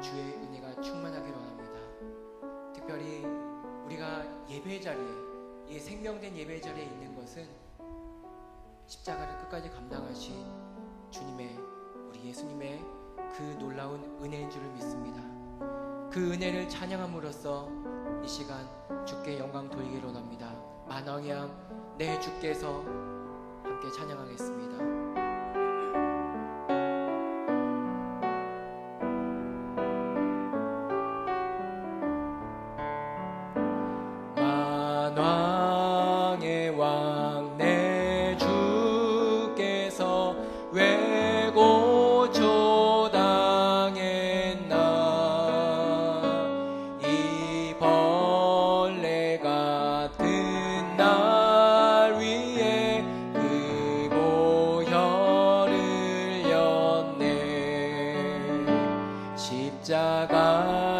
주의 은혜가 충만하기를 원합니다. 특별히 우리가 예배 자리에, 이 생명된 예배 자리에 있는 것은 십자가를 끝까지 감당하신 주님의, 우리 예수님의 그 놀라운 은혜인 줄을 믿습니다. 그 은혜를 찬양함으로써 이 시간 주께 영광 돌리기를 원합니다. 만왕의 왕 내 주께서 함께 찬양하겠습니다.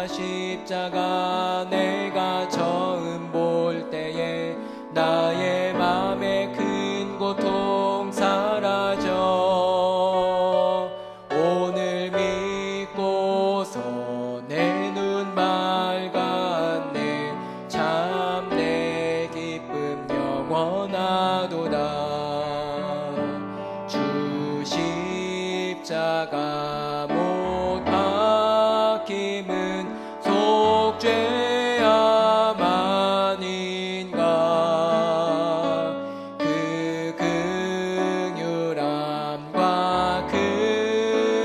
십자가 내가 처음 볼 때에 나의 맘에 큰 고통 사라져 오늘 믿고서 내 눈 밝았네. 참 내 기쁨 영원하도다. 주 십자가 못 박힘은 속죄야만인가. 그 긍휼함과 그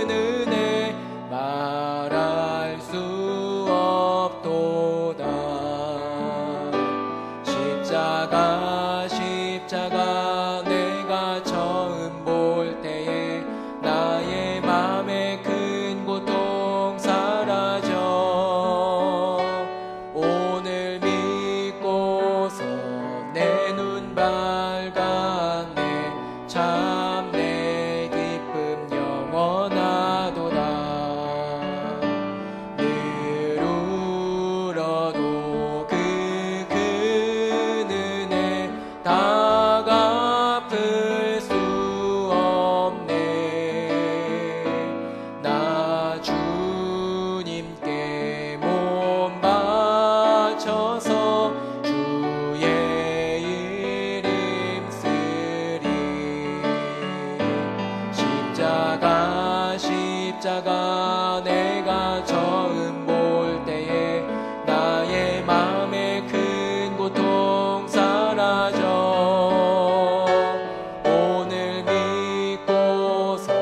은혜 말할 수 없도다. 십자가 내가 처음 볼 때에 나의 맘에 큰 고통 사라져 오늘 믿고서 내 눈 밝았네. 참 내 기쁨 영원하도다. 늘 울어도 그 큰 은혜 다 갚을 수 없네. 나 주님께 몸 바쳐서 주의 이름 쓰리. 십자가 내가 처음 볼 때에 나의 맘에 큰 고통 사라져 오늘 믿고서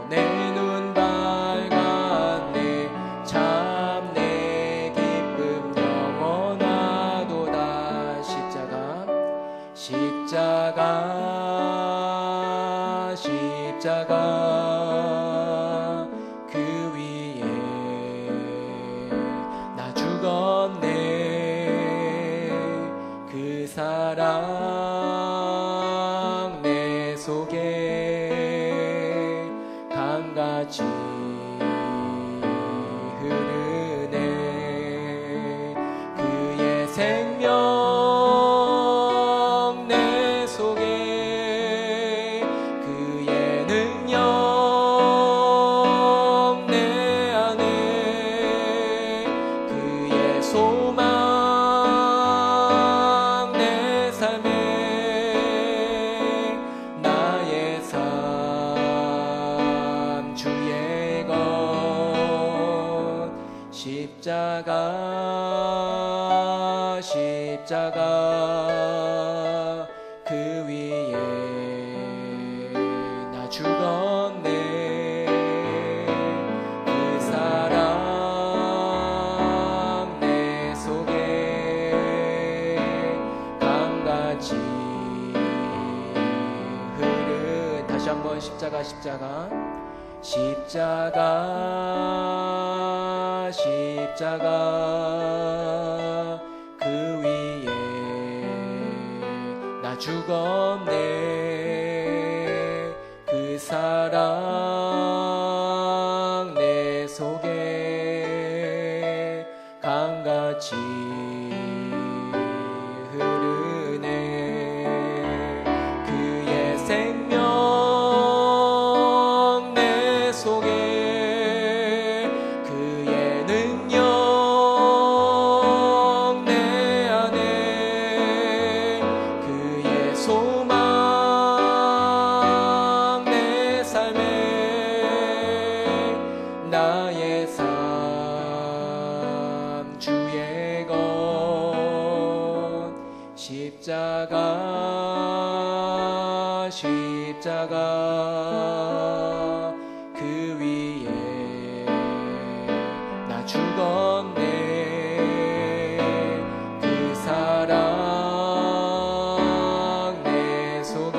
내 눈 밝았네. 참 내 기쁨 영원하도다. 십자가 그 위에 나 죽었네. 그 사랑 내 속에 강같이 흐르네. 그의 생명 내 속에 그의 능력 내 안에 그의 소망 내 삶에 나의 삶 주의 것. 십자가 그 위에 나 죽었네. 그 사랑 내 속에 강같이 흐른. 다시 한번 십자가 그 위에 나 죽었네. 그 사랑 내 속에 강같이 흐르네. 그의 생명 내 속에 그의 십자가 그 위에 나 죽었네. 그 사랑 내 속에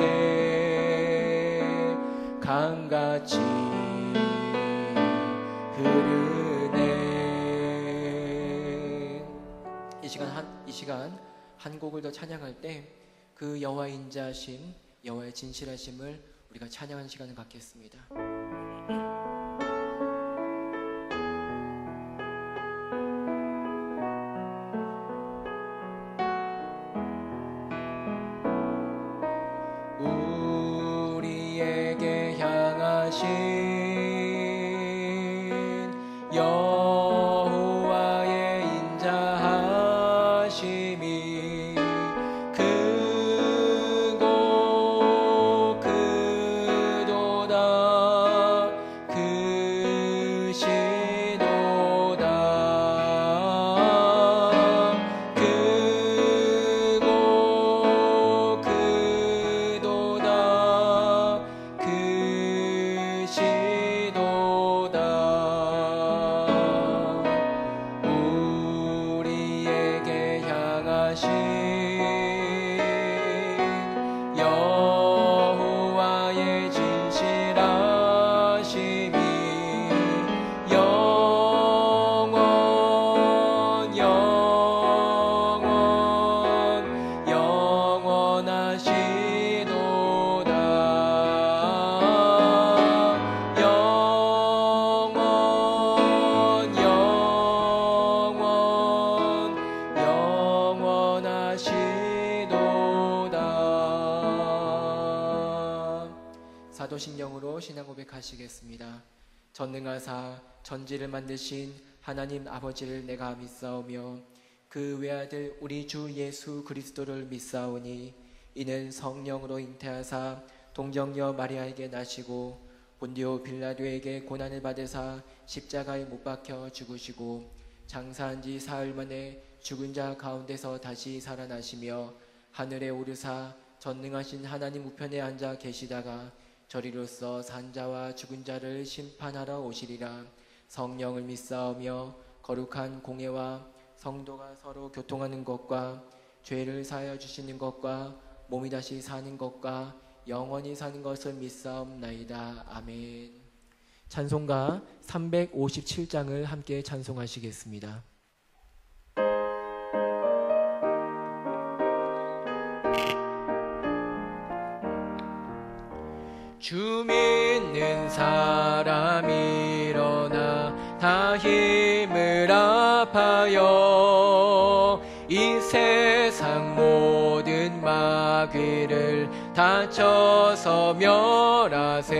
강같이 흐르네. 이 시간 한 곡을 더 찬양할 때 그 여호와의 인자하심, 여호와의 진실하심을 우리가 찬양하는 시간을 갖겠습니다. 우리에게 향하신 여호와의 인자하심이 크고 크도다 크시도다 크고 크도다 크시도다. 우리에게 향하신 여호와의 진실하심이 영원 영원하시도다. 영원하시도다. 사도신경으로 신앙 고백하시겠습니다. 전능하사 전지를 만드신 하나님 아버지를 내가 믿사오며 그 외아들 우리 주 예수 그리스도를 믿사오니 이는 성령으로 잉태하사 동정녀 마리아에게 나시고 본디오 빌라도에게 고난을 받으사 십자가에 못 박혀 죽으시고 장사한 지 사흘 만에 죽은 자 가운데서 다시 살아나시며 하늘에 오르사 전능하신 하나님 우편에 앉아 계시다가 저리로서 산자와 죽은 자를 심판하러 오시리라. 성령을 믿사오며 거룩한 공예와 성도가 서로 교통하는 것과 죄를 사하여 주시는 것과 몸이 다시 사는 것과 영원히 사는 것을 믿사옵나이다. 아멘. 찬송가 357장을 함께 찬송하시겠습니다. 주 믿는 사람 일어나 다 힘을 합하여 이 세상 모든 마귀를 다쳐서 멸하세.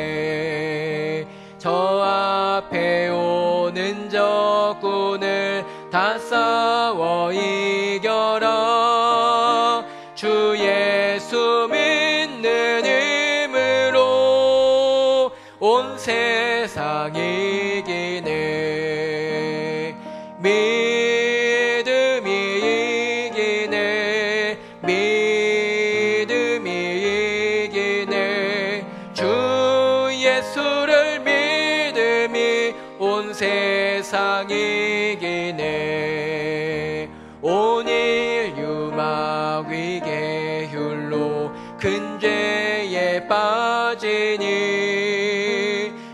저 앞에 오는 적군을 다 싸워 이겨라. 주 예수 믿는 힘으로 온 세상 이기네. 믿음이 이기네. 믿음이 이기네. 주 예수를 믿음이 온 세상 이기네. 온 인류 마귀 계율로 큰 죄에 빠지니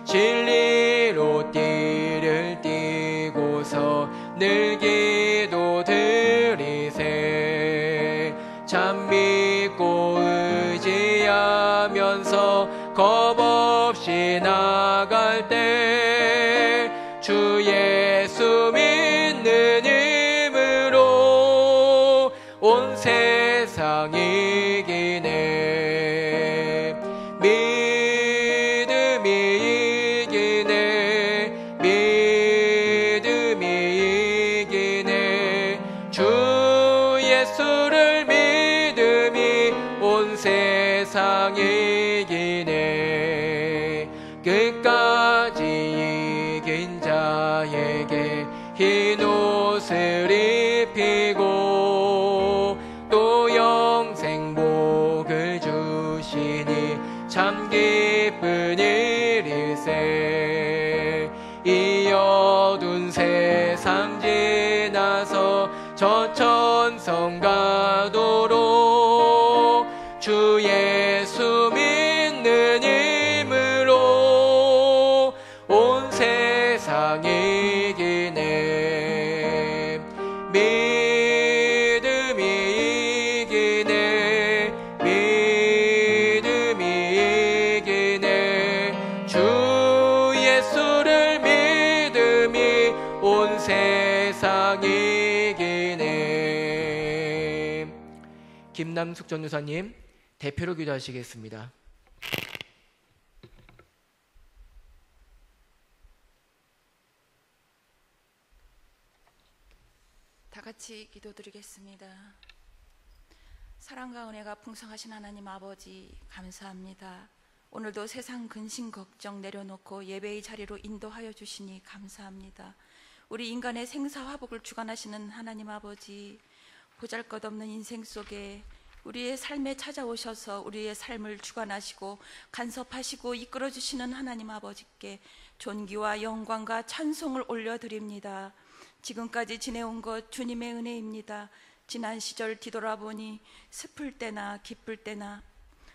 진리로 띠를 띠고서 늘 기도 드리세. 참 믿고 의지하면서 겁 없이 나갈 때 주 예수 믿는 힘으로 온 세상 이기네. 믿음이 이기네. 믿음이 이기네. 주 예수를 믿음이 온 세상 이기네. 끝까지 이긴 자에게 흰 옷을 입히고 또 영생 복을 주시니 참 저 천성 가도록 주 예수 믿는 힘으로 온 세상 이기네. 믿음이 이기네. 믿음이 이기네. 주 예수를 믿음이 온 세상 이기네. 김남숙 전도사님 대표로 기도하시겠습니다. 다 같이 기도드리겠습니다. 사랑과 은혜가 풍성하신 하나님 아버지, 감사합니다. 오늘도 세상 근심 걱정 내려놓고 예배의 자리로 인도하여 주시니 감사합니다. 우리 인간의 생사화복을 주관하시는 하나님 아버지, 보잘것없는 인생 속에 우리의 삶에 찾아오셔서 우리의 삶을 주관하시고 간섭하시고 이끌어주시는 하나님 아버지께 존귀와 영광과 찬송을 올려드립니다. 지금까지 지내온 것 주님의 은혜입니다. 지난 시절 뒤돌아보니 슬플 때나 기쁠 때나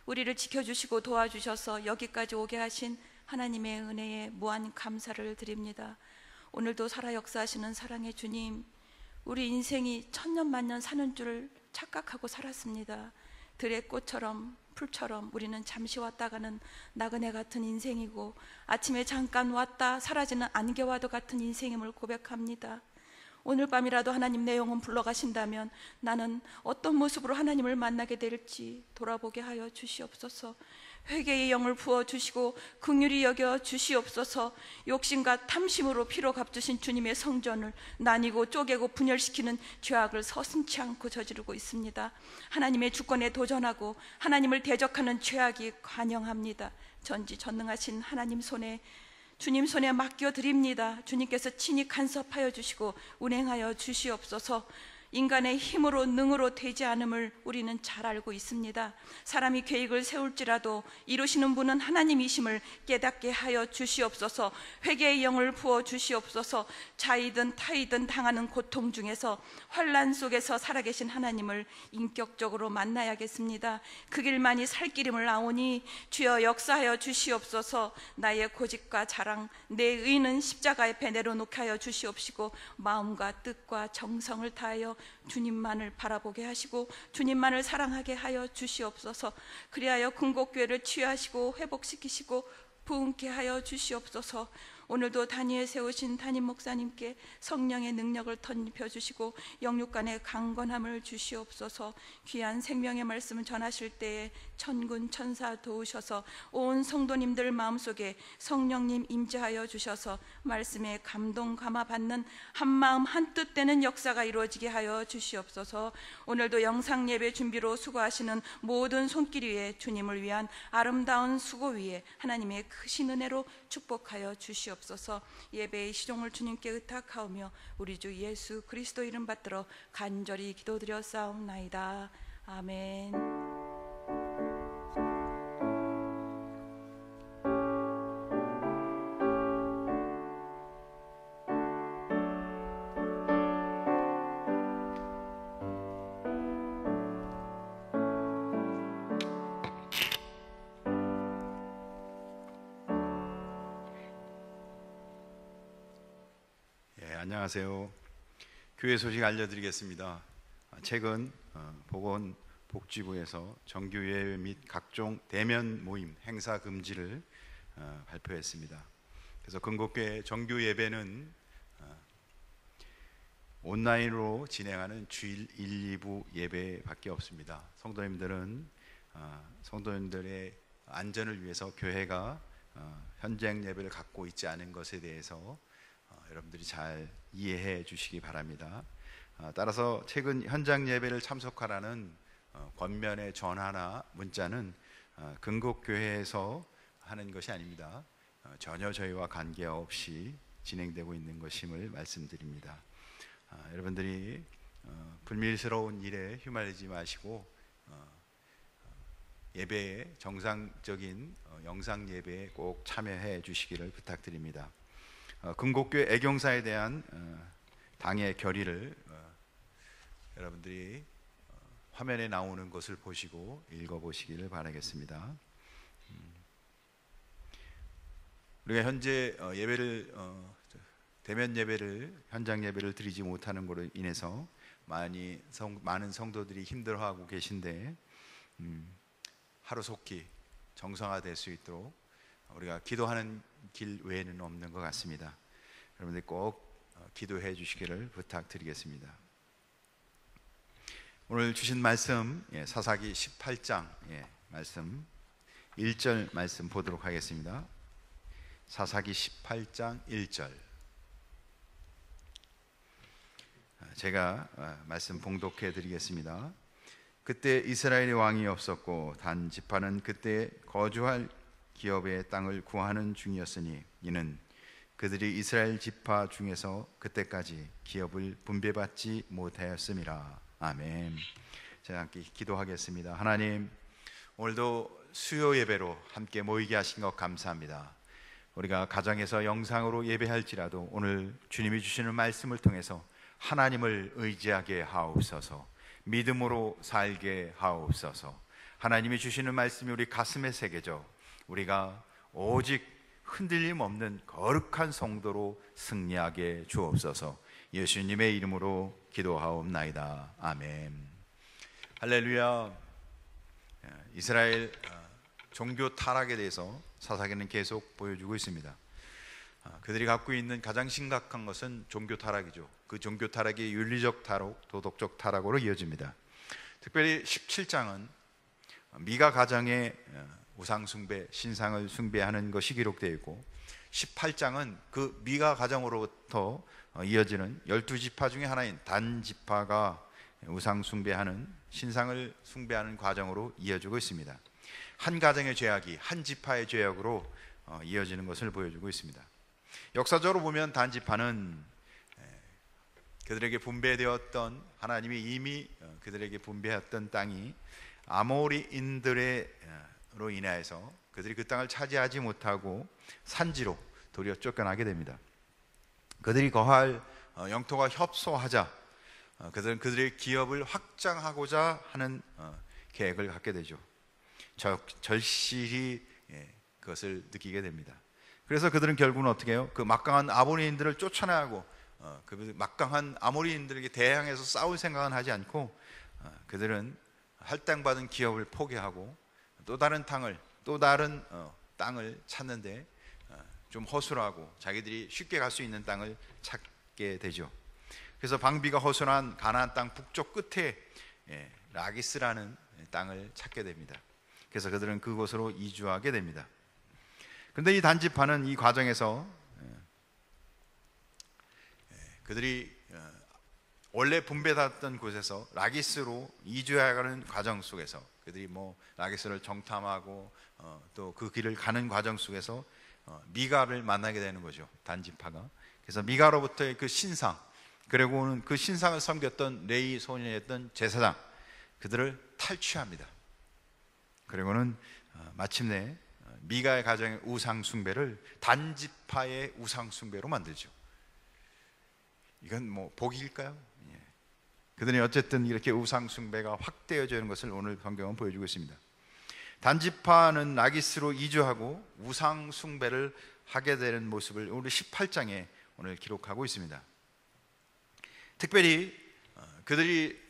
우리를 지켜주시고 도와주셔서 여기까지 오게 하신 하나님의 은혜에 무한 감사를 드립니다. 오늘도 살아 역사하시는 사랑의 주님, 우리 인생이 천년만년 사는 줄 착각하고 살았습니다. 들의 꽃처럼 풀처럼 우리는 잠시 왔다가는 나그네 같은 인생이고 아침에 잠깐 왔다 사라지는 안개와도 같은 인생임을 고백합니다. 오늘 밤이라도 하나님 내 영혼 불러가신다면 나는 어떤 모습으로 하나님을 만나게 될지 돌아보게 하여 주시옵소서. 회개의 영을 부어주시고 긍휼히 여겨 주시옵소서. 욕심과 탐심으로 피로 값주신 주님의 성전을 나뉘고 쪼개고 분열시키는 죄악을 서슴지 않고 저지르고 있습니다. 하나님의 주권에 도전하고 하나님을 대적하는 죄악이 관영합니다. 전지전능하신 하나님 손에, 주님 손에 맡겨드립니다. 주님께서 친히 간섭하여 주시고 운행하여 주시옵소서. 인간의 힘으로 능으로 되지 않음을 우리는 잘 알고 있습니다. 사람이 계획을 세울지라도 이루시는 분은 하나님이심을 깨닫게 하여 주시옵소서. 회개의 영을 부어 주시옵소서. 자이든 타이든 당하는 고통 중에서 환난 속에서 살아계신 하나님을 인격적으로 만나야겠습니다. 그 길만이 살 길임을 아오니 주여 역사하여 주시옵소서. 나의 고집과 자랑, 내 의는 십자가에 배 내려놓게 하여 주시옵시고 마음과 뜻과 정성을 다하여 주님만을 바라보게 하시고 주님만을 사랑하게 하여 주시옵소서. 그리하여 궁곡교회를 치유하시고 회복시키시고 부흥케 하여 주시옵소서. 오늘도 단위에 세우신 담임 목사님께 성령의 능력을 덧입혀 주시고 영육간의 강건함을 주시옵소서. 귀한 생명의 말씀을 전하실 때에 천군 천사 도우셔서 온 성도님들 마음속에 성령님 임재하여 주셔서 말씀에 감동 감화 받는 한마음 한뜻 되는 역사가 이루어지게 하여 주시옵소서. 오늘도 영상 예배 준비로 수고하시는 모든 손길 위에 주님을 위한 아름다운 수고 위에 하나님의 크신 은혜로 축복하여 주시옵소서. 예배의 시종을 주님께 의탁하오며 우리 주 예수 그리스도 이름 받들어 간절히 기도드렸사옵나이다. 아멘. 안녕하세요. 교회 소식 알려드리겠습니다. 최근 보건복지부에서 정규예배 및 각종 대면 모임 행사 금지를 발표했습니다. 그래서 근곡교회 정규예배는 온라인으로 진행하는 주일 1, 2부 예배밖에 없습니다. 성도님들의 안전을 위해서 교회가 현장 예배를 갖고 있지 않은 것에 대해서 여러분들이 잘 이해해 주시기 바랍니다. 따라서 최근 현장 예배를 참석하라는 권면의 전화나 문자는 근곡교회에서 하는 것이 아닙니다. 전혀 저희와 관계없이 진행되고 있는 것임을 말씀드립니다. 여러분들이 불밀스러운 일에 휘말리지 마시고 예배에 정상적인 영상 예배에 꼭 참여해 주시기를 부탁드립니다. 근곡교회 애경사에 대한 당의 결의를 여러분들이 화면에 나오는 것을 보시고 읽어보시기를 바라겠습니다. 우리가 현재 예배를 대면 예배를 현장 예배를 드리지 못하는 것으로 인해서 많은 성도들이 힘들어하고 계신데 하루속히 정상화될 수 있도록 우리가 기도하는 길 외에는 없는 것 같습니다. 여러분들 꼭 기도해 주시기를 부탁드리겠습니다. 오늘 주신 말씀 사사기 18장 말씀 1절 말씀 보도록 하겠습니다. 사사기 18장 1절 제가 말씀 봉독해 드리겠습니다. 그때 이스라엘의 왕이 없었고 단 지파는 그때 거주할 기업의 땅을 구하는 중이었으니 이는 그들이 이스라엘 지파 중에서 그때까지 기업을 분배받지 못하였음이라. 아멘. 제가 함께 기도하겠습니다. 하나님, 오늘도 수요 예배로 함께 모이게 하신 것 감사합니다. 우리가 가정에서 영상으로 예배할지라도 오늘 주님이 주시는 말씀을 통해서 하나님을 의지하게 하옵소서. 믿음으로 살게 하옵소서. 하나님이 주시는 말씀이 우리 가슴에 새겨져 우리가 오직 흔들림 없는 거룩한 성도로 승리하게 주옵소서. 예수님의 이름으로 기도하옵나이다. 아멘. 할렐루야. 이스라엘 종교 타락에 대해서 사사기는 계속 보여주고 있습니다. 그들이 갖고 있는 가장 심각한 것은 종교 타락이죠. 그 종교 타락이 윤리적 타락, 도덕적 타락으로 이어집니다. 특별히 17장은 미가 가정의 우상 숭배, 신상을 숭배하는 것이 기록되어 있고 18장은 그 미가 가정으로부터 이어지는 12지파 중에 하나인 단 지파가 우상 숭배하는 신상을 숭배하는 과정으로 이어지고 있습니다. 한 가정의 죄악이 한 지파의 죄악으로 이어지는 것을 보여주고 있습니다. 역사적으로 보면 단 지파는 그들에게 분배되었던 하나님이 이미 그들에게 분배했던 땅이 아모리인들로 인하여서 그들이 그 땅을 차지하지 못하고 산지로 도리어 쫓겨나게 됩니다. 그들이 거할 영토가 협소하자 그들은 그들의 기업을 확장하고자 하는 계획을 갖게 되죠. 절실히 그것을 느끼게 됩니다. 그래서 그들은 결국은 어떻게 해요? 그 막강한 아모리인들을 쫓아내고 그 막강한 아모리인들에게 대항해서 싸울 생각은 하지 않고 그들은 할당받은 기업을 포기하고 또 다른 땅을 찾는데 좀 허술하고 자기들이 쉽게 갈 수 있는 땅을 찾게 되죠. 그래서 방비가 허술한 가나안 땅 북쪽 끝에 라기스라는 땅을 찾게 됩니다. 그래서 그들은 그곳으로 이주하게 됩니다. 그런데 이 단지파는 이 과정에서 그들이 원래 분배받았던 곳에서 라기스로 이주해가는 과정 속에서 그들이 라기스를 정탐하고 또 그 길을 가는 과정 속에서 미가를 만나게 되는 거죠. 단지파가. 그래서 미가로부터의 그 신상, 그리고는 그 신상을 섬겼던 레위 소년이었던 제사장, 그들을 탈취합니다. 그리고는 마침내 미가의 가정의 우상 숭배를 단지파의 우상 숭배로 만들죠. 이건 복일까요? 그들이 어쨌든 이렇게 우상 숭배가 확대해지는 것을 오늘 성경은 보여주고 있습니다. 단지파는 라기스로 이주하고 우상 숭배를 하게 되는 모습을 우리 18장에 오늘 기록하고 있습니다. 특별히 그들이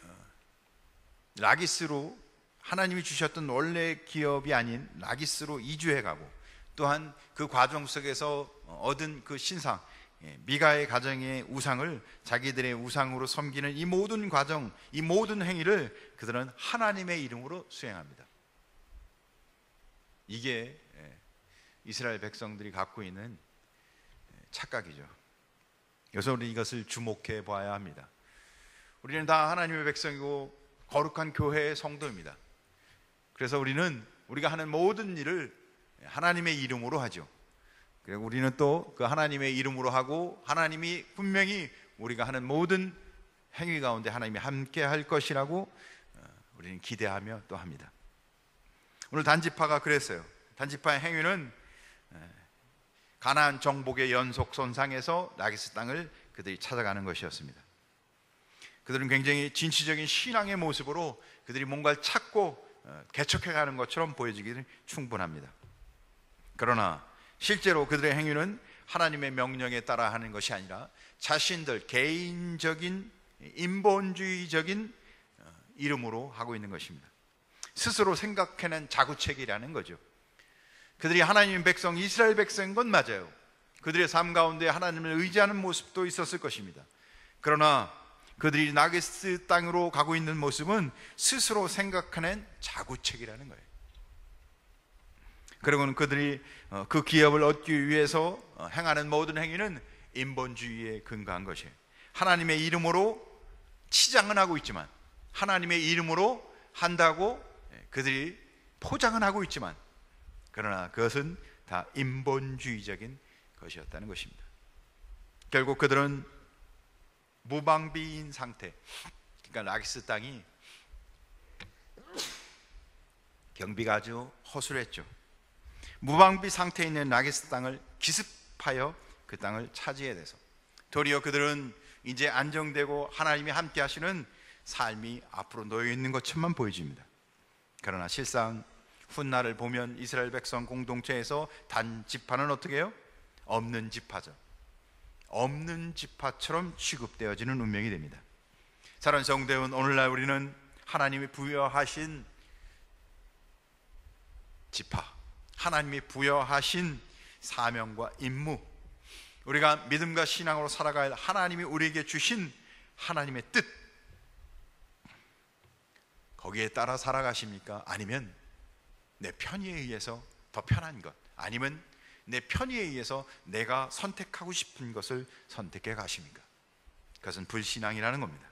라기스로 하나님이 주셨던 원래 기업이 아닌 라기스로 이주해가고 또한 그 과정 속에서 얻은 그 신상 미가의 가정의 우상을 자기들의 우상으로 섬기는 이 모든 과정, 이 모든 행위를 그들은 하나님의 이름으로 수행합니다. 이게 이스라엘 백성들이 갖고 있는 착각이죠. 그래서 우리 이것을 주목해 봐야 합니다. 우리는 다 하나님의 백성이고 거룩한 교회의 성도입니다. 그래서 우리가 하는 모든 일을 하나님의 이름으로 하죠. 그리고 우리는 또 그 하나님의 이름으로 하고 하나님이 분명히 우리가 하는 모든 행위 가운데 하나님이 함께 할 것이라고 우리는 기대하며 또 합니다. 오늘 단지파가 그랬어요. 단지파의 행위는 가나안 정복의 연속 선상에서 라기스 땅을 그들이 찾아가는 것이었습니다. 그들은 굉장히 진취적인 신앙의 모습으로 그들이 뭔가를 찾고 개척해가는 것처럼 보여지기는 충분합니다. 그러나 실제로 그들의 행위는 하나님의 명령에 따라 하는 것이 아니라 자신들 개인적인 인본주의적인 이름으로 하고 있는 것입니다. 스스로 생각해낸 자구책이라는 거죠. 그들이 하나님의 백성, 이스라엘 백성인 건 맞아요. 그들의 삶 가운데 하나님을 의지하는 모습도 있었을 것입니다. 그러나 그들이 나게스 땅으로 가고 있는 모습은 스스로 생각해낸 자구책이라는 거예요. 그리고는 그들이 그 기업을 얻기 위해서 행하는 모든 행위는 인본주의에 근거한 것이에요. 하나님의 이름으로 치장은 하고 있지만, 하나님의 이름으로 한다고 그들이 포장은 하고 있지만, 그러나 그것은 다 인본주의적인 것이었다는 것입니다. 결국 그들은 무방비인 상태, 그러니까 라기스 땅이 경비가 아주 허술했죠. 무방비 상태에 있는 라기스 땅을 기습하여 그 땅을 차지해야 돼서 도리어 그들은 이제 안정되고 하나님이 함께 하시는 삶이 앞으로 놓여 있는 것처럼만 보여집니다. 그러나 실상 훗날을 보면 이스라엘 백성 공동체에서 단 지파는 어떻게 해요? 없는 지파죠. 없는 지파처럼 취급되어지는 운명이 됩니다. 사랑하는 성도 여러분, 오늘날 우리는 하나님이 부여하신 지파, 하나님이 부여하신 사명과 임무, 우리가 믿음과 신앙으로 살아갈 하나님이 우리에게 주신 하나님의 뜻, 거기에 따라 살아가십니까? 아니면 내 편의에 의해서 더 편한 것, 아니면 내 편의에 의해서 내가 선택하고 싶은 것을 선택해 가십니까? 그것은 불신앙이라는 겁니다.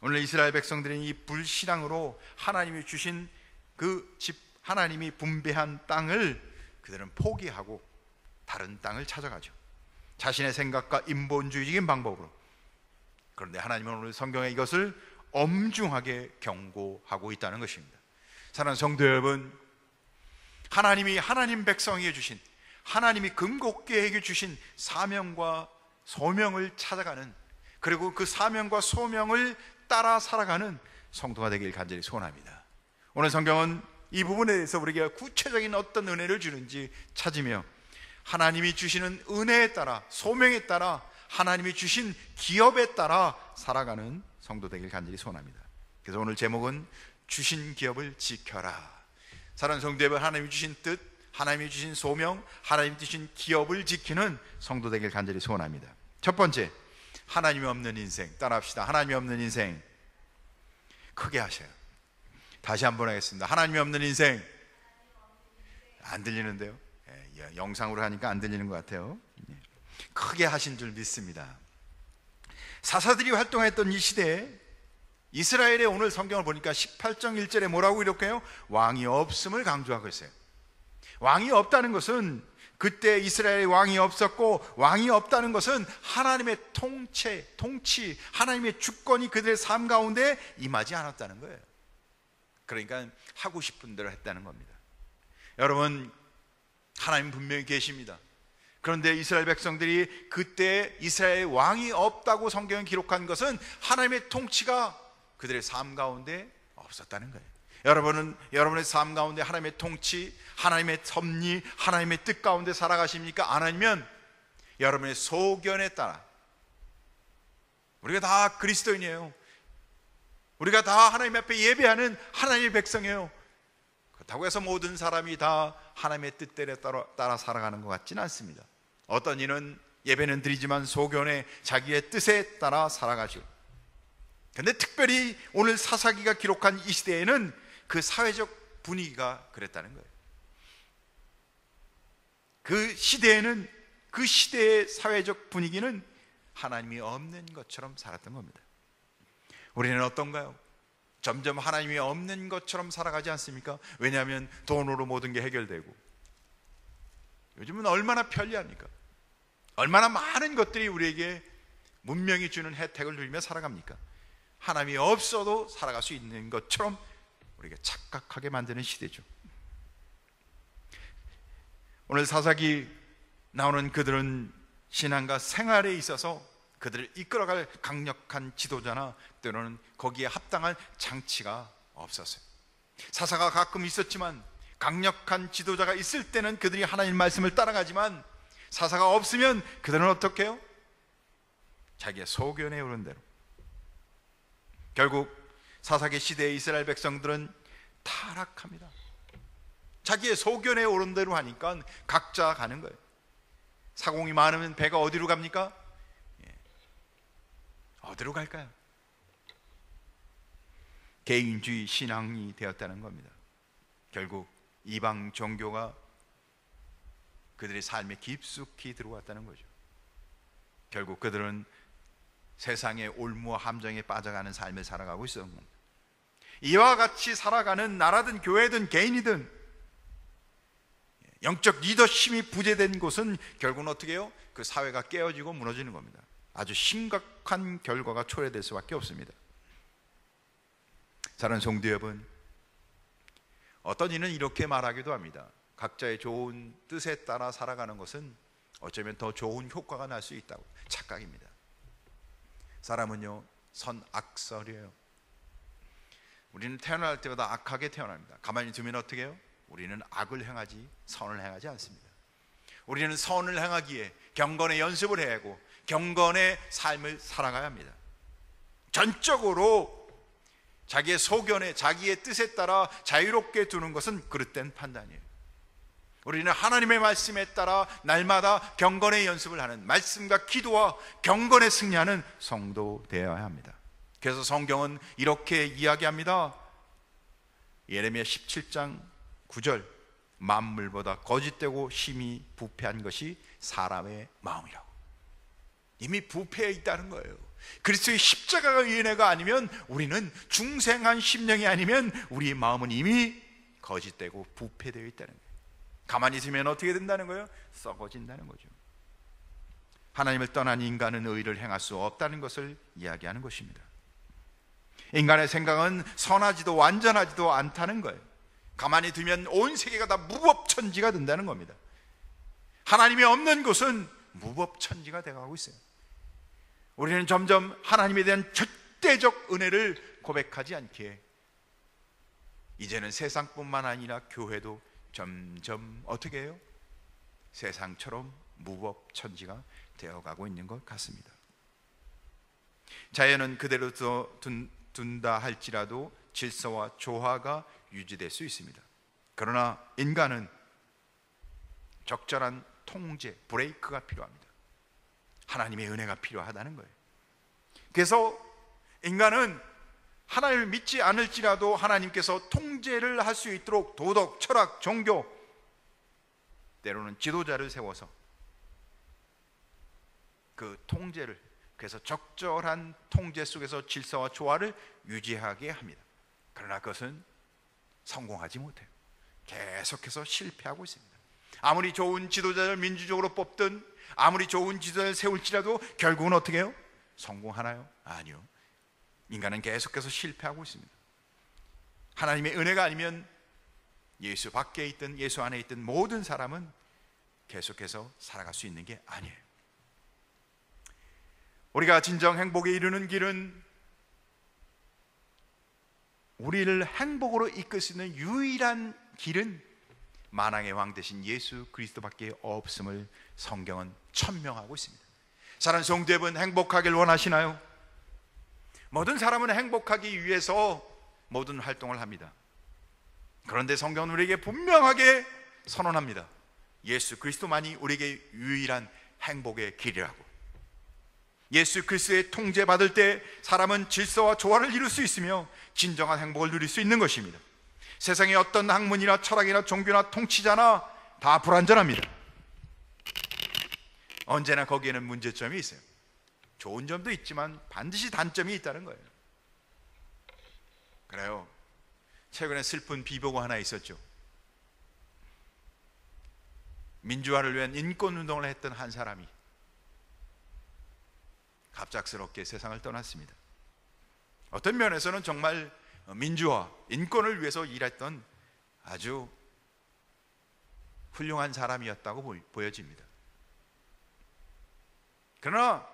오늘 이스라엘 백성들은 이 불신앙으로 하나님이 주신 그 하나님이 분배한 땅을 그들은 포기하고 다른 땅을 찾아가죠. 자신의 생각과 인본주의적인 방법으로. 그런데 하나님은 오늘 성경에 이것을 엄중하게 경고하고 있다는 것입니다. 사랑하는 성도 여러분, 하나님이 하나님 백성에게 주신, 하나님이 금곡계에게 주신 사명과 소명을 찾아가는, 그리고 그 사명과 소명을 따라 살아가는 성도가 되길 간절히 소원합니다. 오늘 성경은 이 부분에 대해서 우리에게 구체적인 어떤 은혜를 주는지 찾으며 하나님이 주시는 은혜에 따라, 소명에 따라, 하나님이 주신 기업에 따라 살아가는 성도 되길 간절히 소원합니다. 그래서 오늘 제목은 주신 기업을 지켜라. 사랑하는 성도 여러분, 하나님이 주신 뜻, 하나님이 주신 소명, 하나님이 주신 기업을 지키는 성도 되길 간절히 소원합니다. 첫 번째, 하나님이 없는 인생. 따라합시다. 하나님이 없는 인생. 크게 하셔요. 다시 한번 하겠습니다. 하나님이 없는 인생. 안 들리는데요? 영상으로 하니까 안 들리는 것 같아요. 크게 하신 줄 믿습니다. 사사들이 활동했던 이 시대에 이스라엘의 오늘 성경을 보니까 18장 1절에 뭐라고 이렇게 해요? 왕이 없음을 강조하고 있어요. 왕이 없다는 것은, 그때 이스라엘의 왕이 없었고, 왕이 없다는 것은 하나님의 통치, 하나님의 주권이 그들의 삶 가운데 임하지 않았다는 거예요. 그러니까 하고 싶은 대로 했다는 겁니다. 여러분, 하나님 분명히 계십니다. 그런데 이스라엘 백성들이 그때 이스라엘 왕이 없다고 성경에 기록한 것은 하나님의 통치가 그들의 삶 가운데 없었다는 거예요. 여러분은 여러분의 삶 가운데 하나님의 통치, 하나님의 섭리, 하나님의 뜻 가운데 살아가십니까? 아니면 여러분의 소견에 따라, 우리가 다 그리스도인이에요. 우리가 다 하나님 앞에 예배하는 하나님의 백성이에요. 그렇다고 해서 모든 사람이 다 하나님의 뜻대로 따라 살아가는 것 같지는 않습니다. 어떤 이는 예배는 드리지만 소견에 자기의 뜻에 따라 살아가죠. 그런데 특별히 오늘 사사기가 기록한 이 시대에는 그 사회적 분위기가 그랬다는 거예요. 그 시대에는, 그 시대의 사회적 분위기는 하나님이 없는 것처럼 살았던 겁니다. 우리는 어떤가요? 점점 하나님이 없는 것처럼 살아가지 않습니까? 왜냐하면 돈으로 모든 게 해결되고, 요즘은 얼마나 편리합니까? 얼마나 많은 것들이 우리에게 문명이 주는 혜택을 누리며 살아갑니까? 하나님이 없어도 살아갈 수 있는 것처럼 우리가 착각하게 만드는 시대죠. 오늘 사사기 나오는 그들은 신앙과 생활에 있어서 그들을 이끌어갈 강력한 지도자나 때로는 거기에 합당한 장치가 없었어요. 사사가 가끔 있었지만 강력한 지도자가 있을 때는 그들이 하나님 말씀을 따라가지만 사사가 없으면 그들은 어떻게 해요? 자기의 소견에 오른 대로. 결국 사사기 시대의 이스라엘 백성들은 타락합니다. 자기의 소견에 오른 대로 하니까 각자 가는 거예요. 사공이 많으면 배가 어디로 갑니까? 어디로 갈까요? 개인주의 신앙이 되었다는 겁니다. 결국 이방 종교가 그들의 삶에 깊숙이 들어왔다는 거죠. 결국 그들은 세상의 올무와 함정에 빠져가는 삶을 살아가고 있었던 겁니다. 이와 같이 살아가는 나라든 교회든 개인이든 영적 리더십이 부재된 곳은 결국은 어떻게 해요? 그 사회가 깨어지고 무너지는 겁니다. 아주 심각한 결과가 초래될 수밖에 없습니다. 사랑하는 성도 여러분, 어떤 이는 이렇게 말하기도 합니다. 각자의 좋은 뜻에 따라 살아가는 것은 어쩌면 더 좋은 효과가 날 수 있다고. 착각입니다. 사람은요, 선악설이에요. 우리는 태어날 때마다 악하게 태어납니다. 가만히 두면 어떻게 해요? 우리는 악을 행하지 선을 행하지 않습니다. 우리는 선을 행하기에 경건의 연습을 해야 하고 경건의 삶을 살아가야 합니다. 전적으로 자기의 소견에 자기의 뜻에 따라 자유롭게 두는 것은 그릇된 판단이에요. 우리는 하나님의 말씀에 따라 날마다 경건의 연습을 하는, 말씀과 기도와 경건에 승리하는 성도 되어야 합니다. 그래서 성경은 이렇게 이야기합니다. 예레미야 17장 9절, 만물보다 거짓되고 심히 부패한 것이 사람의 마음이라고. 이미 부패해 있다는 거예요. 그리스도의 십자가가 은혜가 아니면, 우리는 중생한 심령이 아니면 우리의 마음은 이미 거짓되고 부패되어 있다는 거예요. 가만히 있으면 어떻게 된다는 거예요? 썩어진다는 거죠. 하나님을 떠난 인간은 의를 행할 수 없다는 것을 이야기하는 것입니다. 인간의 생각은 선하지도 완전하지도 않다는 거예요. 가만히 두면 온 세계가 다 무법천지가 된다는 겁니다. 하나님이 없는 곳은 무법천지가 되어가고 있어요. 우리는 점점 하나님에 대한 절대적 은혜를 고백하지 않기에 이제는 세상뿐만 아니라 교회도 점점 어떻게 해요? 세상처럼 무법천지가 되어가고 있는 것 같습니다. 자연은 그대로 둔다 할지라도 질서와 조화가 유지될 수 있습니다. 그러나 인간은 적절한 통제, 브레이크가 필요합니다. 하나님의 은혜가 필요하다는 거예요. 그래서 인간은 하나님을 믿지 않을지라도 하나님께서 통제를 할 수 있도록 도덕, 철학, 종교, 때로는 지도자를 세워서 그 통제를, 그래서 적절한 통제 속에서 질서와 조화를 유지하게 합니다. 그러나 그것은 성공하지 못해요. 계속해서 실패하고 있습니다. 아무리 좋은 지도자를 민주적으로 뽑든 아무리 좋은 지도자를 세울지라도 결국은 어떻게 해요? 성공하나요? 아니요. 인간은 계속해서 실패하고 있습니다. 하나님의 은혜가 아니면 예수 밖에 있든 예수 안에 있든 모든 사람은 계속해서 살아갈 수 있는 게 아니에요. 우리가 진정 행복에 이르는 길은, 우리를 행복으로 이끌 수 있는 유일한 길은 만왕의 왕 되신 예수 그리스도밖에 없음을 성경은 천명하고 있습니다. 사랑하는 성도 여러분, 행복하길 원하시나요? 모든 사람은 행복하기 위해서 모든 활동을 합니다. 그런데 성경은 우리에게 분명하게 선언합니다. 예수 그리스도만이 우리에게 유일한 행복의 길이라고. 예수 그리스도의 통제받을 때 사람은 질서와 조화를 이룰 수 있으며 진정한 행복을 누릴 수 있는 것입니다. 세상의 어떤 학문이나 철학이나 종교나 통치자나 다 불완전합니다. 언제나 거기에는 문제점이 있어요. 좋은 점도 있지만 반드시 단점이 있다는 거예요. 그래요. 최근에 슬픈 비보고 하나 있었죠. 민주화를 위한 인권운동을 했던 한 사람이 갑작스럽게 세상을 떠났습니다. 어떤 면에서는 정말 민주화, 인권을 위해서 일했던 아주 훌륭한 사람이었다고 보여집니다. 그러나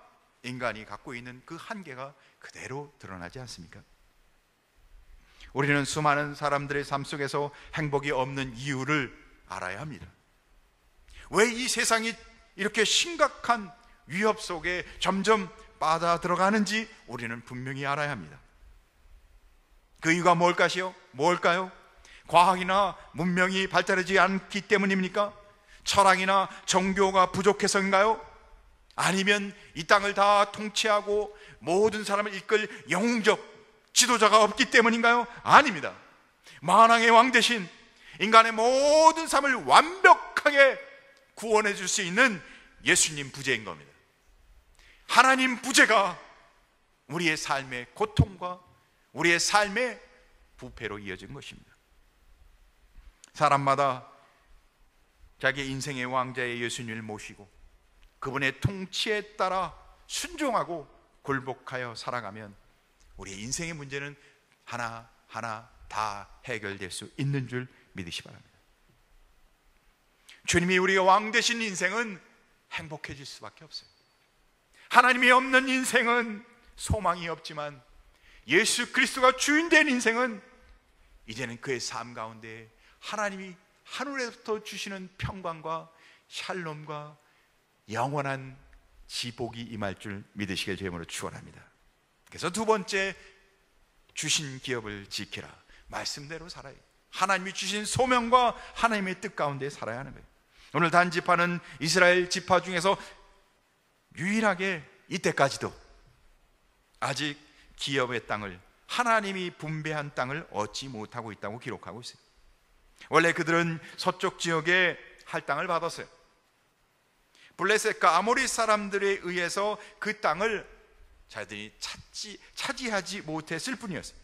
인간이 갖고 있는 그 한계가 그대로 드러나지 않습니까? 우리는 수많은 사람들의 삶 속에서 행복이 없는 이유를 알아야 합니다. 왜 이 세상이 이렇게 심각한 위협 속에 점점 빠져 들어가는지 우리는 분명히 알아야 합니다. 그 이유가 뭘까요? 과학이나 문명이 발달하지 않기 때문입니까? 철학이나 종교가 부족해서인가요? 아니면 이 땅을 다 통치하고 모든 사람을 이끌 영웅적 지도자가 없기 때문인가요? 아닙니다. 만왕의 왕 대신 인간의 모든 삶을 완벽하게 구원해 줄 수 있는 예수님 부재인 겁니다. 하나님 부재가 우리의 삶의 고통과 우리의 삶의 부패로 이어진 것입니다. 사람마다 자기 인생의 왕자의 예수님을 모시고 그분의 통치에 따라 순종하고 굴복하여 살아가면 우리의 인생의 문제는 하나하나 다 해결될 수 있는 줄 믿으시 바랍니다. 주님이 우리가 왕 되신 인생은 행복해질 수밖에 없어요. 하나님이 없는 인생은 소망이 없지만 예수 그리스도가 주인 된 인생은 이제는 그의 삶 가운데 하나님이 하늘에서부터 주시는 평강과 샬롬과 영원한 지복이 임할 줄 믿으시길 주의 이름으로 축원합니다. 그래서 두 번째, 주신 기업을 지키라. 말씀대로 살아요. 하나님이 주신 소명과 하나님의 뜻 가운데 살아야 하는 거예요. 오늘 단지파는 이스라엘 지파 중에서 유일하게 이때까지도 아직 기업의 땅을, 하나님이 분배한 땅을 얻지 못하고 있다고 기록하고 있어요. 원래 그들은 서쪽 지역에 할당을 받았어요. 블레셋과 아모리 사람들에 의해서 그 땅을 자기들이 차지하지 못했을 뿐이었어요.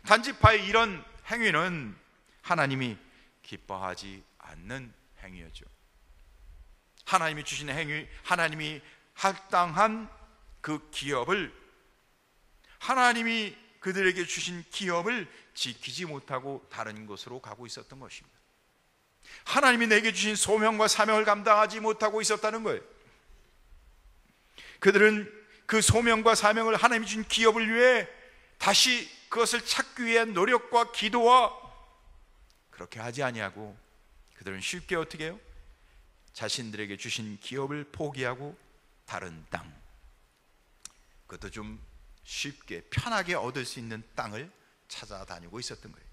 단지파의 이런 행위는 하나님이 기뻐하지 않는 행위였죠. 하나님이 주신 행위, 하나님이 할당한 그 기업을, 하나님이 그들에게 주신 기업을 지키지 못하고 다른 곳으로 가고 있었던 것입니다. 하나님이 내게 주신 소명과 사명을 감당하지 못하고 있었다는 거예요. 그들은 그 소명과 사명을, 하나님이 주신 기업을 위해 다시 그것을 찾기 위한 노력과 기도와 그렇게 하지 아니하고 그들은 쉽게 어떻게 해요? 자신들에게 주신 기업을 포기하고 다른 땅, 그것도 좀 쉽게 편하게 얻을 수 있는 땅을 찾아다니고 있었던 거예요.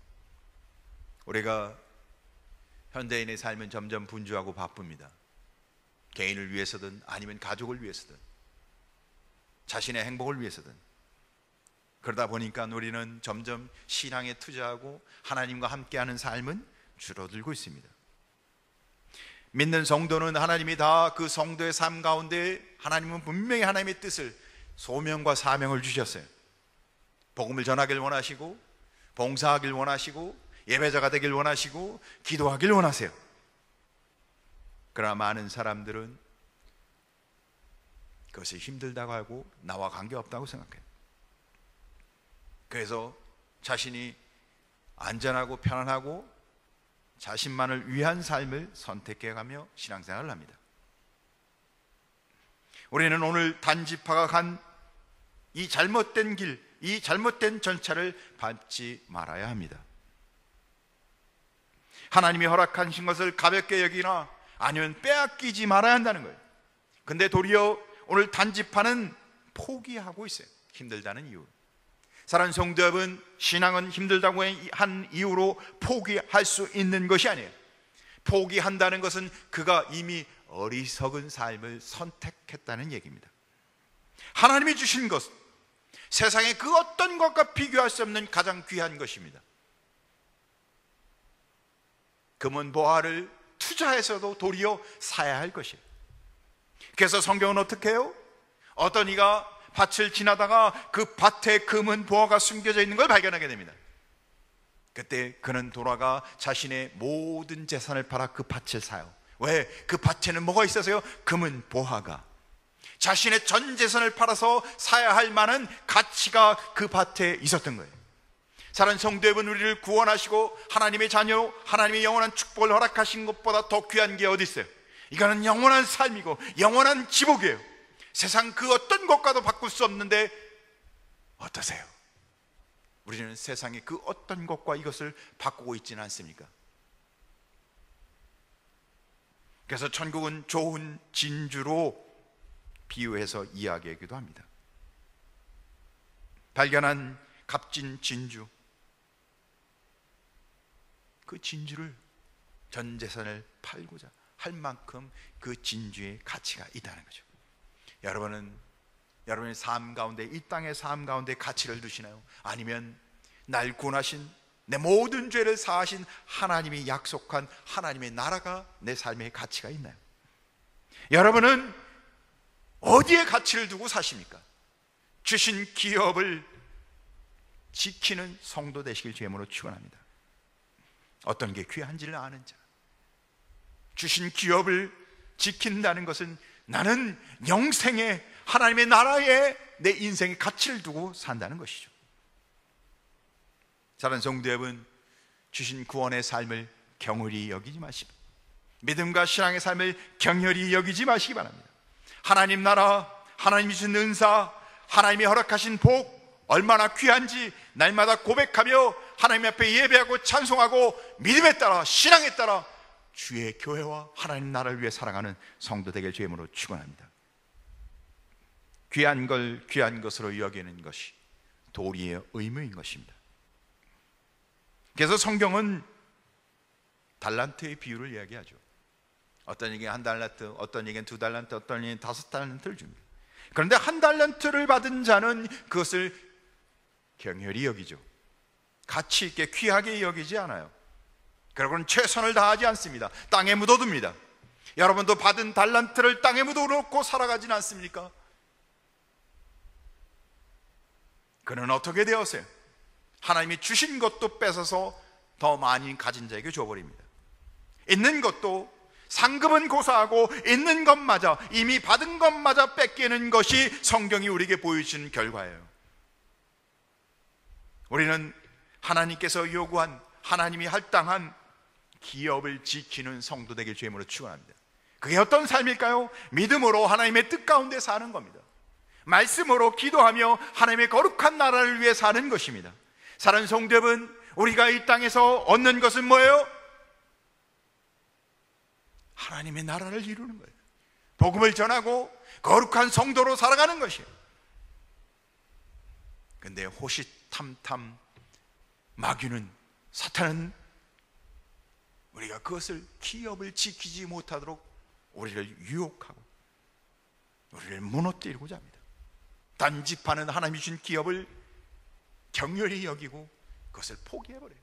우리가 현대인의 삶은 점점 분주하고 바쁩니다. 개인을 위해서든 아니면 가족을 위해서든 자신의 행복을 위해서든. 그러다 보니까 우리는 점점 신앙에 투자하고 하나님과 함께하는 삶은 줄어들고 있습니다. 믿는 성도는 하나님이 다 그 성도의 삶 가운데 하나님은 분명히 하나님의 뜻을, 소명과 사명을 주셨어요. 복음을 전하길 원하시고, 봉사하길 원하시고, 예배자가 되길 원하시고, 기도하길 원하세요. 그러나 많은 사람들은 그것이 힘들다고 하고 나와 관계없다고 생각해요. 그래서 자신이 안전하고 편안하고 자신만을 위한 삶을 선택해가며 신앙생활을 합니다. 우리는 오늘 단지파가 간 이 잘못된 길, 이 잘못된 전차를 밟지 말아야 합니다. 하나님이 허락하신 것을 가볍게 여기나 아니면 빼앗기지 말아야 한다는 거예요. 근데 도리어 오늘 단지파는 포기하고 있어요. 힘들다는 이유. 사랑하는 성도 여러분, 신앙은 힘들다고 한 이유로 포기할 수 있는 것이 아니에요. 포기한다는 것은 그가 이미 어리석은 삶을 선택했다는 얘기입니다. 하나님이 주신 것, 세상의 그 어떤 것과 비교할 수 없는 가장 귀한 것입니다. 금은 보화를 투자해서도 도리어 사야 할 것이에요. 그래서 성경은 어떻게 해요? 어떤 이가 밭을 지나다가 그 밭에 금은 보화가 숨겨져 있는 걸 발견하게 됩니다. 그때 그는 돌아가 자신의 모든 재산을 팔아 그 밭을 사요. 왜? 그 밭에는 뭐가 있어서요? 금은 보화가. 자신의 전 재산을 팔아서 사야 할 만한 가치가 그 밭에 있었던 거예요. 사랑하는 성도 여러분, 우리를 구원하시고 하나님의 자녀, 하나님의 영원한 축복을 허락하신 것보다 더 귀한 게 어디 있어요? 이거는 영원한 삶이고 영원한 기복이에요. 세상 그 어떤 것과도 바꿀 수 없는데 어떠세요? 우리는 세상의 그 어떤 것과 이것을 바꾸고 있지는 않습니까? 그래서 천국은 좋은 진주로 비유해서 이야기하기도 합니다. 발견한 값진 진주, 그 진주를 전 재산을 팔고자 할 만큼 그 진주의 가치가 있다는 거죠. 여러분은 여러분의 삶 가운데, 이 땅의 삶 가운데 가치를 두시나요? 아니면 날 구원하신, 내 모든 죄를 사하신 하나님이 약속한 하나님의 나라가 내 삶의 가치가 있나요? 여러분은 어디에 가치를 두고 사십니까? 주신 기업을 지키는 성도 되시길 주님으로 축원합니다. 어떤 게 귀한지를 아는 자, 주신 기업을 지킨다는 것은 나는 영생에, 하나님의 나라에 내 인생의 가치를 두고 산다는 것이죠. 사랑하는 성도 여러분, 주신 구원의 삶을 경홀히 여기지 마시고, 믿음과 신앙의 삶을 경홀히 여기지 마시기 바랍니다. 하나님 나라, 하나님이 주신 은사, 하나님이 허락하신 복 얼마나 귀한지 날마다 고백하며 하나님 앞에 예배하고 찬송하고 믿음에 따라, 신앙에 따라 주의 교회와 하나님 나라를 위해 살아가는 성도 되길 주의 이름으로 축원합니다. 귀한 걸 귀한 것으로 여기는 것이 도리의 의무인 것입니다. 그래서 성경은 달란트의 비유를 이야기하죠. 어떤 얘기는 1달란트, 어떤 얘기는 2달란트, 어떤 얘기는 5달란트를 줍니다. 그런데 1달란트를 받은 자는 그것을 경혈히 여기죠. 가치 있게 귀하게 여기지 않아요. 그러고는 최선을 다하지 않습니다. 땅에 묻어둡니다. 여러분도 받은 달란트를 땅에 묻어놓고 살아가진 않습니까? 그는 어떻게 되었어요? 하나님이 주신 것도 뺏어서 더 많이 가진 자에게 줘버립니다. 있는 것도, 상급은 고사하고 있는 것마저, 이미 받은 것마저 뺏기는 것이 성경이 우리에게 보여주는 결과예요. 우리는 하나님께서 요구한, 하나님이 할당한 기업을 지키는 성도 되길 주의 이름으로 축원합니다. 그게 어떤 삶일까요? 믿음으로 하나님의 뜻 가운데 사는 겁니다. 말씀으로 기도하며 하나님의 거룩한 나라를 위해 사는 것입니다. 사랑하는 성도 여러분, 우리가 이 땅에서 얻는 것은 뭐예요? 하나님의 나라를 이루는 거예요. 복음을 전하고 거룩한 성도로 살아가는 것이에요. 근데 호시탐탐 마귀는, 사탄은 우리가 그것을, 기업을 지키지 못하도록 우리를 유혹하고 우리를 무너뜨리고자 합니다. 단집하는 하나님이 주신 기업을 경멸히 여기고 그것을 포기해버려요.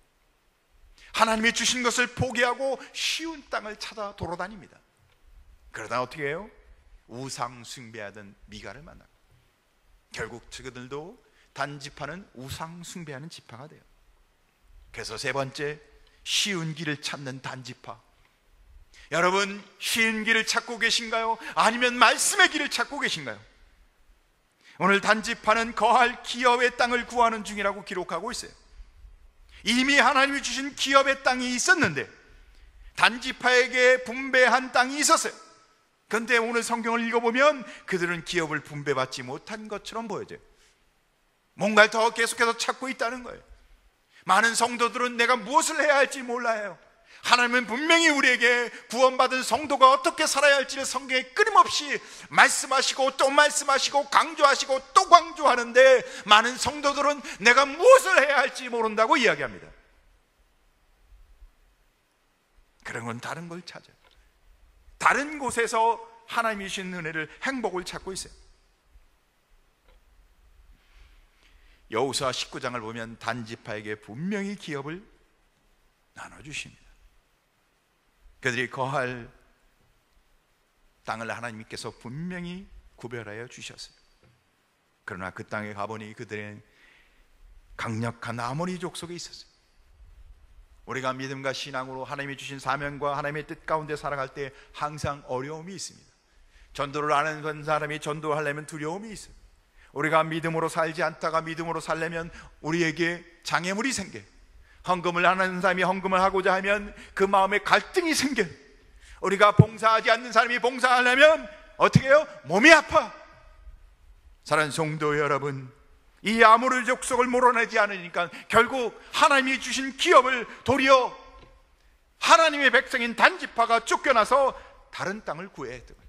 하나님이 주신 것을 포기하고 쉬운 땅을 찾아 돌아다닙니다. 그러다 어떻게 해요? 우상 숭배하던 미가를 만나고, 결국 그들도 단지파는 우상 숭배하는 지파가 돼요. 그래서 세 번째, 쉬운 길을 찾는 단지파. 여러분, 쉬운 길을 찾고 계신가요? 아니면 말씀의 길을 찾고 계신가요? 오늘 단지파는 거할 기업의 땅을 구하는 중이라고 기록하고 있어요. 이미 하나님이 주신 기업의 땅이 있었는데 단지파에게 분배한 땅이 있었어요. 그런데 오늘 성경을 읽어보면 그들은 기업을 분배받지 못한 것처럼 보여져요. 뭔가를 더 계속해서 찾고 있다는 거예요. 많은 성도들은 내가 무엇을 해야 할지 몰라요. 하나님은 분명히 우리에게 구원받은 성도가 어떻게 살아야 할지를 성경에 끊임없이 말씀하시고 또 말씀하시고 강조하시고 또 강조하는데, 많은 성도들은 내가 무엇을 해야 할지 모른다고 이야기합니다. 그런 건 다른 걸 찾아요. 다른 곳에서 하나님이 주신 은혜를, 행복을 찾고 있어요. 여호수아 19장을 보면 단지파에게 분명히 기업을 나눠주십니다. 그들이 거할 땅을 하나님께서 분명히 구별하여 주셨어요. 그러나 그 땅에 가보니 그들은 강력한 아모리족 속에 있었어요. 우리가 믿음과 신앙으로 하나님이 주신 사명과 하나님의 뜻 가운데 살아갈 때 항상 어려움이 있습니다. 전도를 아는 사람이 전도하려면 두려움이 있어요. 우리가 믿음으로 살지 않다가 믿음으로 살려면 우리에게 장애물이 생겨요. 헌금을 하는 사람이 헌금을 하고자 하면 그 마음에 갈등이 생겨요. 우리가 봉사하지 않는 사람이 봉사하려면 어떻게 해요? 몸이 아파. 사랑하는 성도 여러분, 이 아모리 족속을 몰아내지 않으니까 결국 하나님이 주신 기업을 도리어 하나님의 백성인 단지파가 쫓겨나서 다른 땅을 구해야 했던 거예요.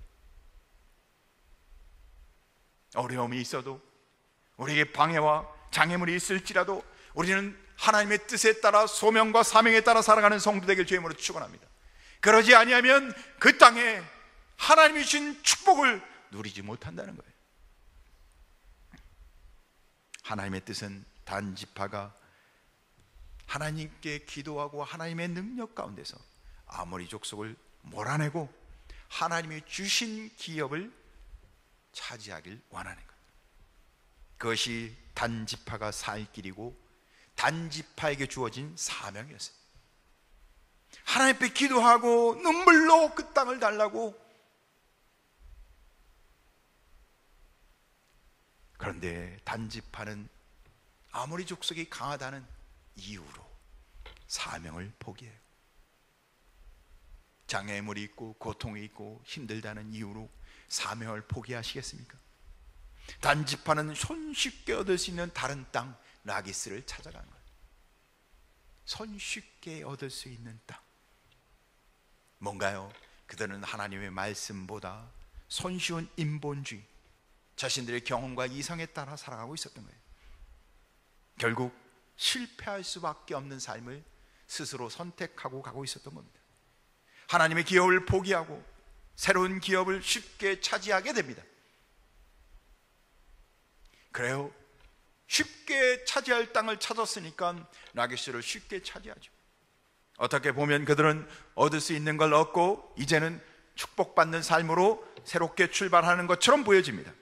어려움이 있어도, 우리에게 방해와 장애물이 있을지라도 우리는 하나님의 뜻에 따라 소명과 사명에 따라 살아가는 성도 되길 주님으로 축원합니다. 그러지 아니하면 그 땅에 하나님이 주신 축복을 누리지 못한다는 거예요. 하나님의 뜻은 단지파가 하나님께 기도하고 하나님의 능력 가운데서 아모리 족속을 몰아내고 하나님이 주신 기업을 차지하길 원하는 것. 그것이 단지파가 살 길이고 단지파에게 주어진 사명이었어요. 하나님 앞에 기도하고 눈물로 그 땅을 달라고. 그런데 단지파는 아모리 족속이 강하다는 이유로 사명을 포기해요. 장애물이 있고 고통이 있고 힘들다는 이유로 사명을 포기하시겠습니까? 단지파는 손쉽게 얻을 수 있는 다른 땅 라기스를 찾아간 거예요. 손쉽게 얻을 수 있는 땅. 뭔가요? 그들은 하나님의 말씀보다 손쉬운 인본주의, 자신들의 경험과 이성에 따라 살아가고 있었던 거예요. 결국 실패할 수밖에 없는 삶을 스스로 선택하고 가고 있었던 겁니다. 하나님의 기업을 포기하고 새로운 기업을 쉽게 차지하게 됩니다. 그래요. 쉽게 차지할 땅을 찾았으니까 라기스를 쉽게 차지하죠. 어떻게 보면 그들은 얻을 수 있는 걸 얻고 이제는 축복받는 삶으로 새롭게 출발하는 것처럼 보여집니다.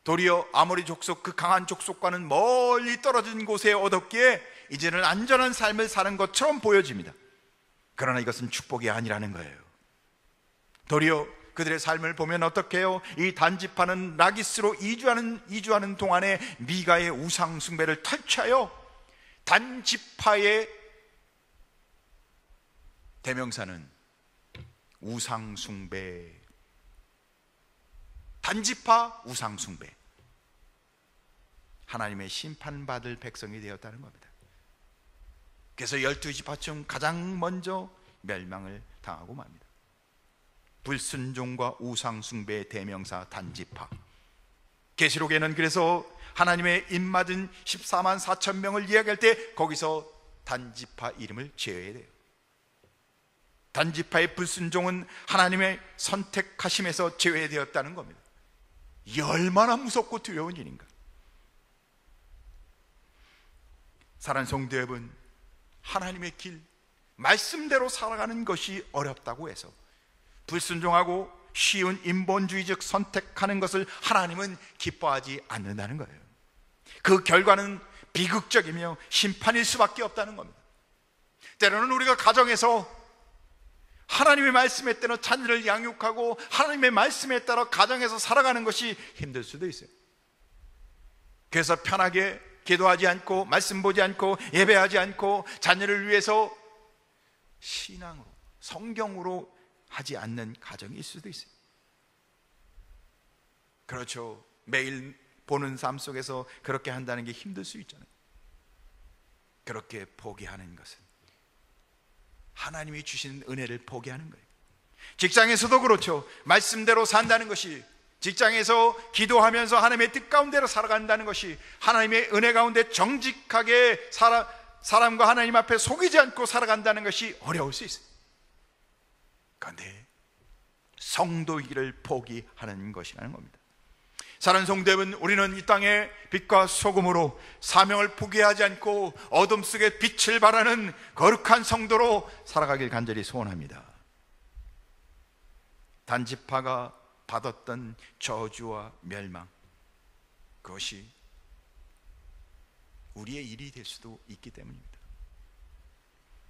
도리어 아모리 족속, 그 강한 족속과는 멀리 떨어진 곳에 얻었기에 이제는 안전한 삶을 사는 것처럼 보여집니다. 그러나 이것은 축복이 아니라는 거예요. 도리어 그들의 삶을 보면 어떻게 해요? 이 단지파는 라기스로 이주하는 동안에 미가의 우상 숭배를 탈취하여 단지파의 대명사는 우상 숭배, 단지파 우상 숭배, 하나님의 심판받을 백성이 되었다는 겁니다. 그래서 12지파 중 가장 먼저 멸망을 당하고 맙니다. 불순종과 우상 숭배의 대명사 단지파. 계시록에는 그래서 하나님의 입맞은 14만 4천 명을 이야기할 때 거기서 단지파 이름을 제외해야 돼요. 단지파의 불순종은 하나님의 선택하심에서 제외되었다는 겁니다. 이 얼마나 무섭고 두려운 일인가. 사랑하는 성도 여러분, 하나님의 길, 말씀대로 살아가는 것이 어렵다고 해서 불순종하고 쉬운 인본주의적 선택하는 것을 하나님은 기뻐하지 않는다는 거예요. 그 결과는 비극적이며 심판일 수밖에 없다는 겁니다. 때로는 우리가 가정에서 하나님의 말씀에 따라 자녀를 양육하고 하나님의 말씀에 따라 가정에서 살아가는 것이 힘들 수도 있어요. 그래서 편하게 기도하지 않고 말씀 보지 않고 예배하지 않고 자녀를 위해서 신앙으로, 성경으로 하지 않는 가정일 수도 있어요. 그렇죠. 매일 보는 삶 속에서 그렇게 한다는 게 힘들 수 있잖아요. 그렇게 포기하는 것은 하나님이 주신 은혜를 포기하는 거예요. 직장에서도 그렇죠. 말씀대로 산다는 것이, 직장에서 기도하면서 하나님의 뜻 가운데로 살아간다는 것이, 하나님의 은혜 가운데 정직하게 사람과 하나님 앞에 속이지 않고 살아간다는 것이 어려울 수 있어요. 그런데 성도이기를 포기하는 것이라는 겁니다. 사랑하는 성도 여러분, 우리는 이 땅에 빛과 소금으로 사명을 포기하지 않고 어둠 속에 빛을 발하는 거룩한 성도로 살아가길 간절히 소원합니다. 단지파가 받았던 저주와 멸망, 그것이 우리의 일이 될 수도 있기 때문입니다.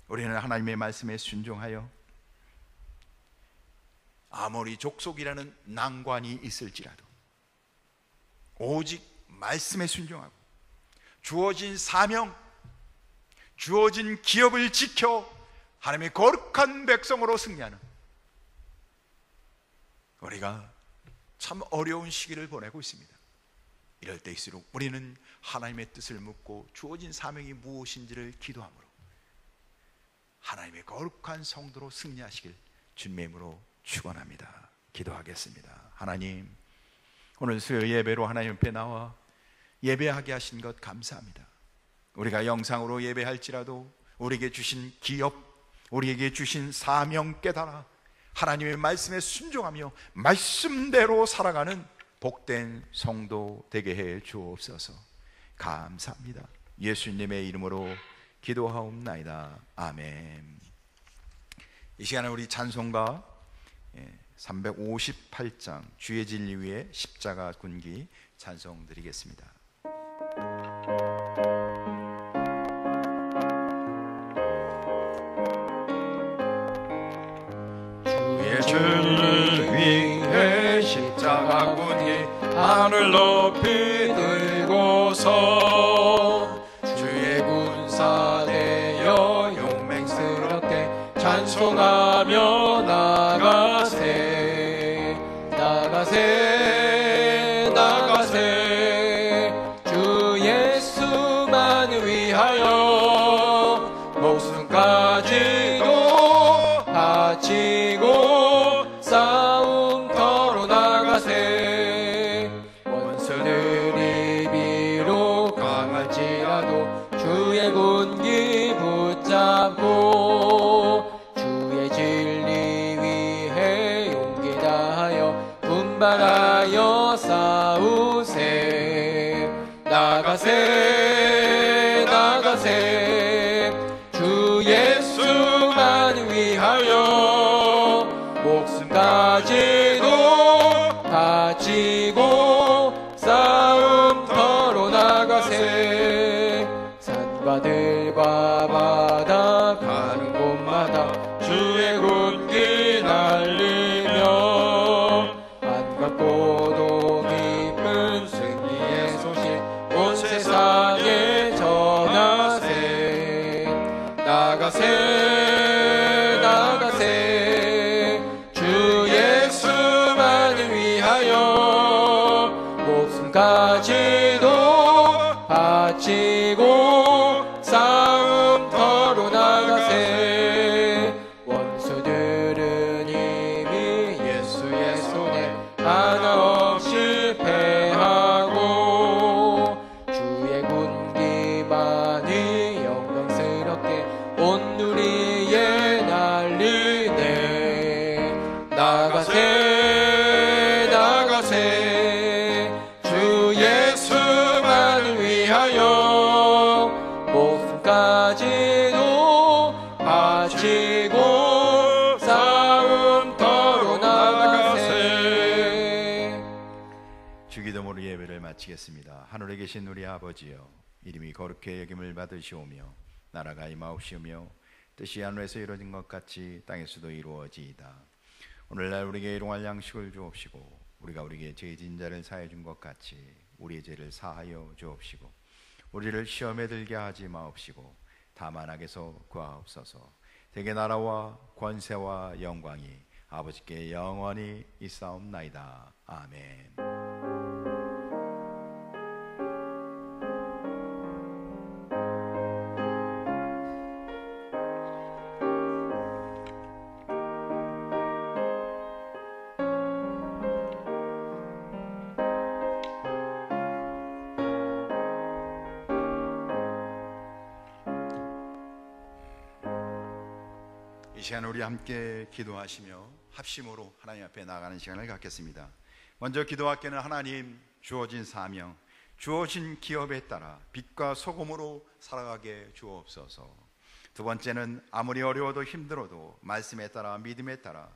우리는 하나님의 말씀에 순종하여 아모리 족속이라는 난관이 있을지라도 오직 말씀에 순종하고 주어진 사명, 주어진 기업을 지켜 하나님의 거룩한 백성으로 승리하는 우리가 참 어려운 시기를 보내고 있습니다. 이럴 때일수록 우리는 하나님의 뜻을 묻고 주어진 사명이 무엇인지를 기도함으로 하나님의 거룩한 성도로 승리하시길 주님의 이름으로 축원합니다. 기도하겠습니다. 하나님, 오늘 수요 예배로 하나님 앞에 나와 예배하게 하신 것 감사합니다. 우리가 영상으로 예배할지라도 우리에게 주신 기업, 우리에게 주신 사명 깨달아 하나님의 말씀에 순종하며 말씀대로 살아가는 복된 성도 되게 해 주옵소서. 감사합니다. 예수님의 이름으로 기도하옵나이다. 아멘. 이 시간에 우리 찬송가 358장 주의 진리 위에 십자가 군기 찬송 드리겠습니다. 주의 진리 위에 십자가 군기 하늘 높이 들고서 주의 군사 되어 용맹스럽게 찬송하며 나가세 나가세 나가세 주 예수만 위하여 목숨까지도 바치고 싸움터로 나가세 원수들이 비록 강할지라도 주의 군기 붙잡고 주의 진리 위해 용기 다하여 분발하여 싸우세 나가세 나가세 주 예수만 위하여 목숨까지도 바치고 싸움터로 나가세 산과 들과 바다 가는 곳마다 주의 군기 날리며 반갑고도 기쁜 승리의 소식 온 세상에 전하세 나가세 나가세 주 예수만 위하여 목숨까지도 바치고 싸움터로 나가세 원수들은 이미 예수의 손에 하나 없이 패하고 주의 군기만이 영광스럽게 온 누리에 날리네 나가세 나가세 주 예수만 위하여 목숨까지도 바치고 싸움터로 나가세. 주기도모로 예배를 마치겠습니다. 하늘에 계신 우리 아버지여, 이름이 거룩히 여김을 받으시오며 나라가 임하옵시오며 뜻이 하늘에서 이루어진 것 같이 땅에서도 이루어지이다. 오늘날 우리에게 일용할 양식을 주옵시고 우리가 우리에게 죄진 자를 사해 준 것 같이 우리의 죄를 사하여 주옵시고 우리를 시험에 들게 하지 마옵시고 다만 악에서 구하옵소서. 대개 나라와 권세와 영광이 아버지께 영원히 있사옵나이다. 아멘. 이 시간 우리 함께 기도하시며 합심으로 하나님 앞에 나가는 시간을 갖겠습니다. 먼저 기도할게는 하나님, 주어진 사명, 주어진 기업에 따라 빛과 소금으로 살아가게 주옵소서. 두 번째는 아무리 어려워도 힘들어도 말씀에 따라 믿음에 따라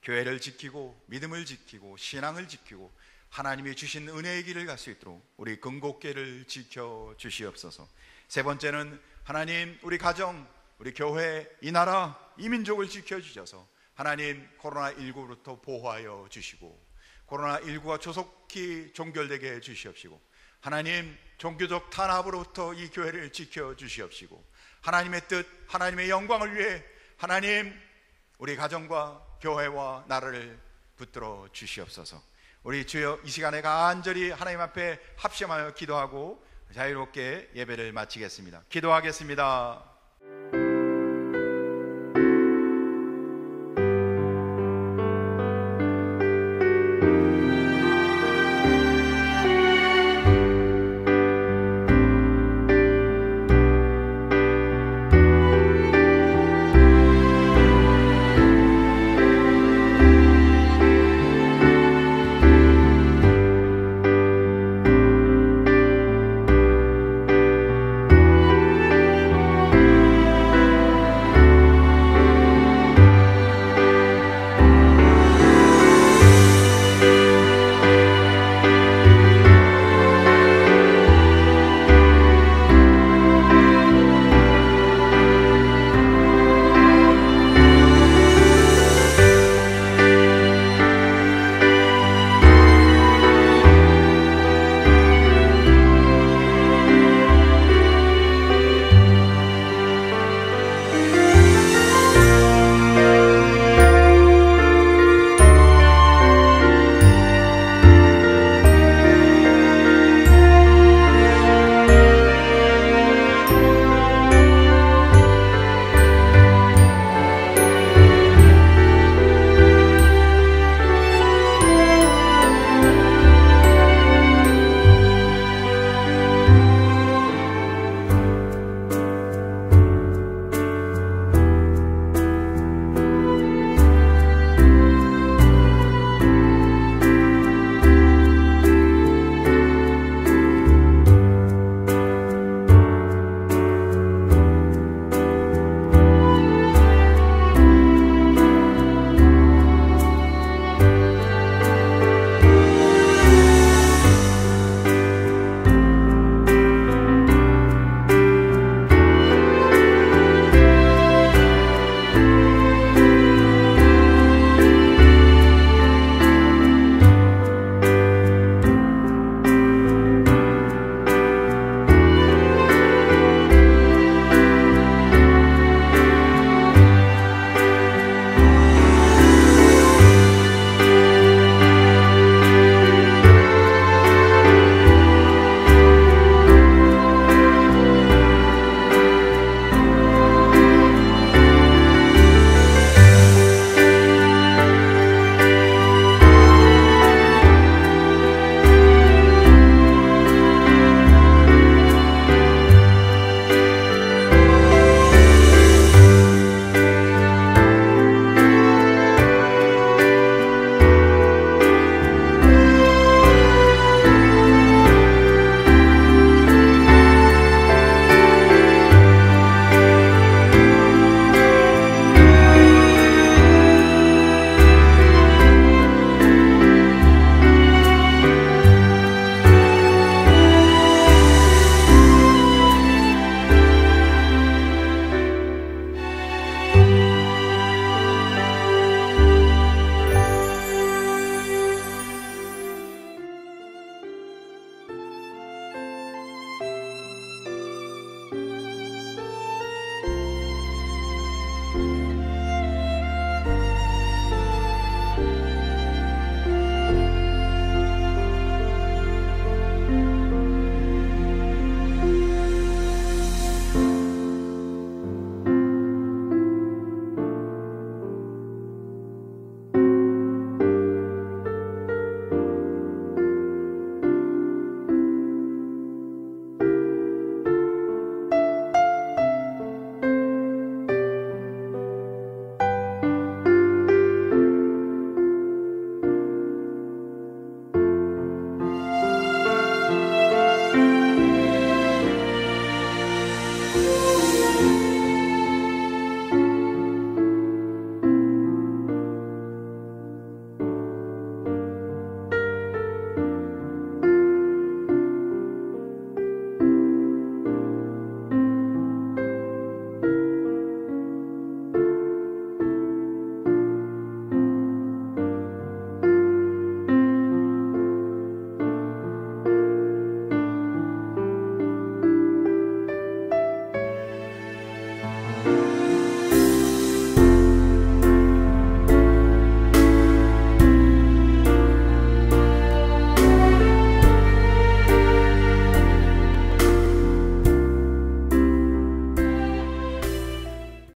교회를 지키고 믿음을 지키고 신앙을 지키고 하나님이 주신 은혜의 길을 갈 수 있도록 우리 근곡계를 지켜 주시옵소서. 세 번째는 하나님, 우리 가정, 우리 교회, 이 나라, 이 민족을 지켜주셔서 하나님 코로나19로부터 보호하여 주시고 코로나19가 조속히 종결되게 해주시옵시고 하나님 종교적 탄압으로부터 이 교회를 지켜주시옵시고 하나님의 뜻, 하나님의 영광을 위해 하나님 우리 가정과 교회와 나라를 붙들어 주시옵소서. 우리 주여 이 시간에 간절히 하나님 앞에 합심하여 기도하고 자유롭게 예배를 마치겠습니다. 기도하겠습니다.